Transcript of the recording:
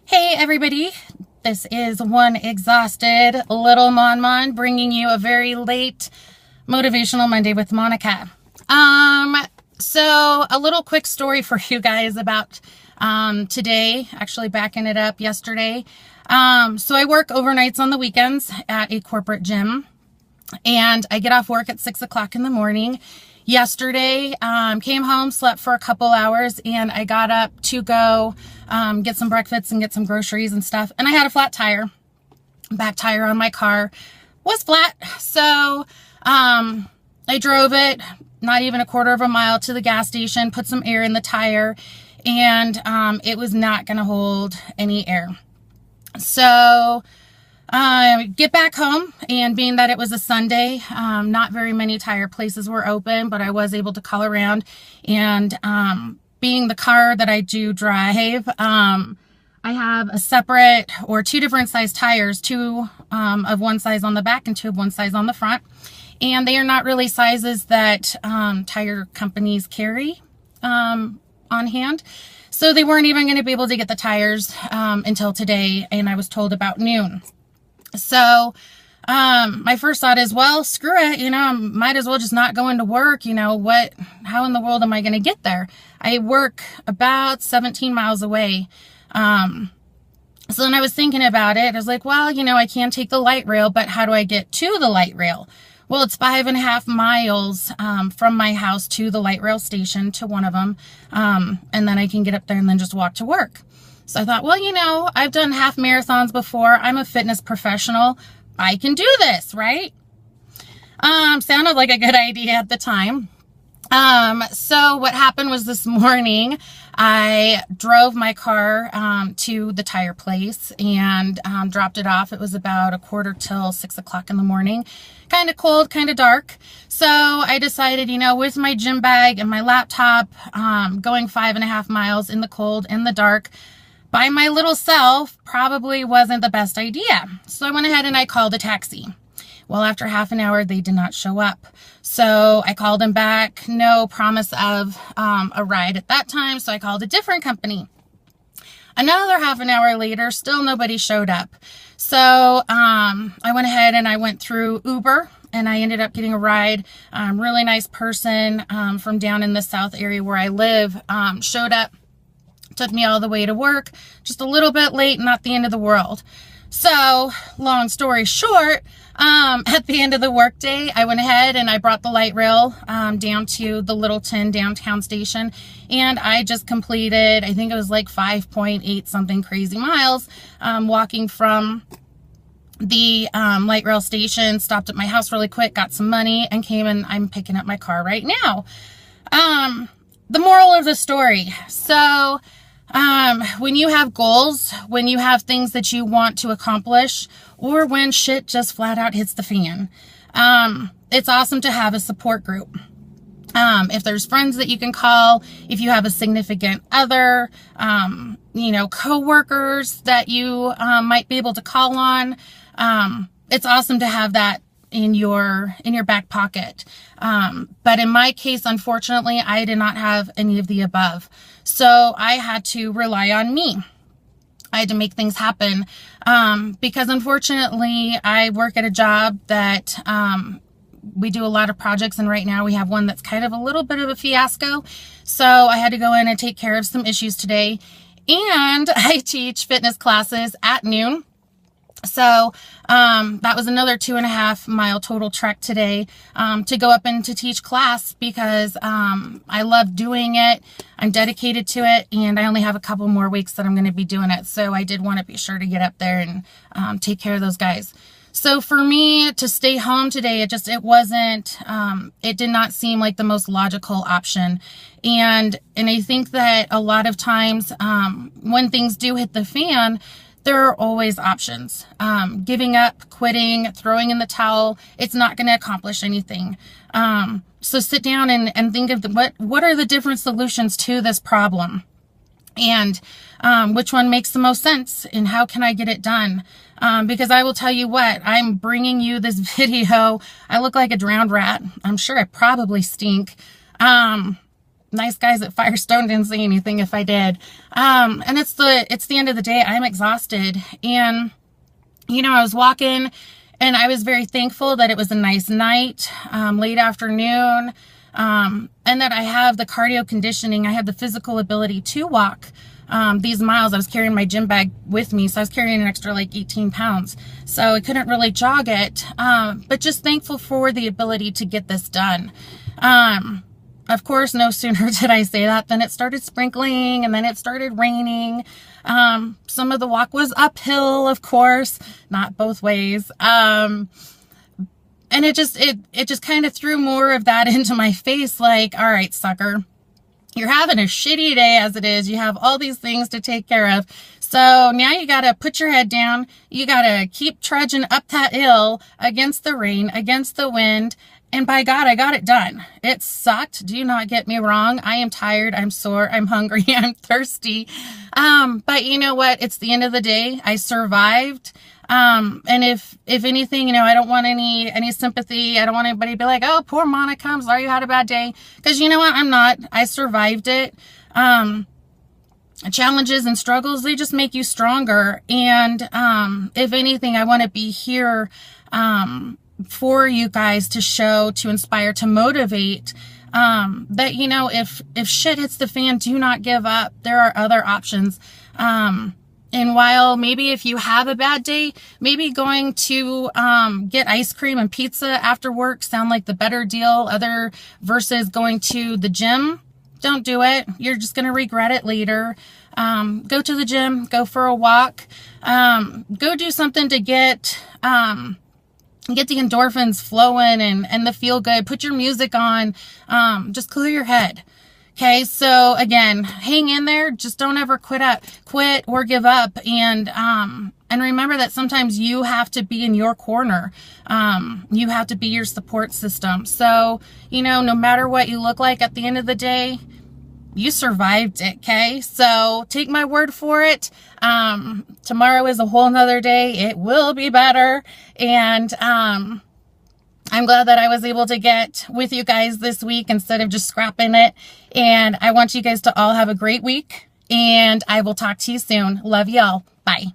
Hey everybody, this is one exhausted little Mon bringing you a very late Motivational Monday with Monica. So a little quick story for you guys about today, actually backing it up yesterday. So I work overnights on the weekends at a corporate gym, and I get off work at 6 o'clock in the morning. Yesterday, came home, slept for a couple hours, and I got up to go get some breakfast and get some groceries and stuff. And I had a flat tire. Back tire on my car was flat. So I drove it not even a quarter of a mile to the gas station, put some air in the tire, and it was not going to hold any air. So get back home, and being that it was a Sunday, not very many tire places were open, but I was able to call around, and being the car that I do drive, I have a separate or two different size tires, two of one size on the back and two of one size on the front, and they are not really sizes that tire companies carry on hand. So they weren't even going to be able to get the tires until today, and I was told about noon. So, my first thought is, well, screw it, I might as well just not go into work. How in the world am I going to get there? I work about 17 miles away. So then I was thinking about it. I was like, well, I can take the light rail, but how do I get to the light rail? Well, it's 5.5 miles, from my house to the light rail station, to one of them. And then I can get up there and then just walk to work. So I thought, well, I've done half marathons before. I'm a fitness professional. I can do this, right? Sounded like a good idea at the time. So what happened was this morning, I drove my car to the tire place and dropped it off. It was about a quarter till 6 o'clock in the morning. Kind of cold, kind of dark. So I decided, with my gym bag and my laptop, going 5.5 miles in the cold and the dark by my little self probably wasn't the best idea. So I went ahead and I called a taxi. Well, after half an hour, they did not show up. So I called them back. No promise of a ride at that time. So I called a different company. Another half an hour later, still nobody showed up. So I went ahead and I went through Uber, and I ended up getting a ride. Really nice person from down in the South area where I live showed up. Took me all the way to work, just a little bit late, not the end of the world. So, long story short, at the end of the workday, I went ahead and I brought the light rail down to the Littleton downtown station, and I just completed, I think it was like 5.8 something crazy miles, walking from the light rail station, stopped at my house really quick, got some money, and came, and I'm picking up my car right now. The moral of the story. So, when you have goals, when you have things that you want to accomplish, or when shit just flat out hits the fan, it's awesome to have a support group. If there's friends that you can call, if you have a significant other, coworkers that you might be able to call on, it's awesome to have that in your back pocket. But in my case, unfortunately, I did not have any of the above. So I had to rely on me. I had to make things happen. Because unfortunately, I work at a job that, we do a lot of projects, and right now we have one that's kind of a little bit of a fiasco. So I had to go in and take care of some issues today. And I teach fitness classes at noon. So that was another 2.5 mile total trek today to go up and to teach class, because I love doing it. I'm dedicated to it, and I only have a couple more weeks that I'm going to be doing it. So I did want to be sure to get up there and take care of those guys. So for me to stay home today, it wasn't, it did not seem like the most logical option. And I think that a lot of times when things do hit the fan, there are always options. Giving up, quitting, throwing in the towel, it's not going to accomplish anything. So sit down and think of what are the different solutions to this problem, and which one makes the most sense, and how can I get it done? Because I will tell you what, I'm bringing you this video. I look like a drowned rat. I'm sure I probably stink. nice guys at Firestone didn't say anything if I did. And it's the end of the day. I'm exhausted. And, you know, I was walking and I was very thankful that it was a nice night, late afternoon, and that I have the cardio conditioning. I have the physical ability to walk these miles. I was carrying my gym bag with me, so I was carrying an extra like 18 pounds. So I couldn't really jog it, but just thankful for the ability to get this done. Of course, no sooner did I say that than it started sprinkling, and then it started raining. Some of the walk was uphill, of course, not both ways. And it just kind of threw more of that into my face, like, all right, sucker, you're having a shitty day as it is. You have all these things to take care of. So now you got to put your head down. You got to keep trudging up that hill against the rain, against the wind. And by God, I got it done. It sucked. Do not get me wrong. I am tired. I'm sore. I'm hungry. I'm thirsty. But you know what? It's the end of the day. I survived. And if anything, you know, I don't want any sympathy. I don't want anybody to be like, oh, poor Monica, I'm sorry you had a bad day. Because you know what? I'm not. I survived it. Challenges and struggles, they just make you stronger. And, if anything, I want to be here, for you guys to show, to inspire, to motivate, that, you know, if shit hits the fan, do not give up. There are other options. And while maybe if you have a bad day, maybe going to get ice cream and pizza after work sound like the better deal, other versus going to the gym, don't do it. You're just going to regret it later. Go to the gym, go for a walk, go do something to get the endorphins flowing and the feel good. Put your music on, just clear your head. Okay. So again, hang in there. Just don't ever quit or give up. And remember that sometimes you have to be in your corner. You have to be your support system. So, you know, no matter what you look like at the end of the day, you survived it. Okay. So take my word for it. Tomorrow is a whole nother day. It will be better. And, I'm glad that I was able to get with you guys this week instead of just scrapping it. And I want you guys to all have a great week, and I will talk to you soon. Love y'all. Bye.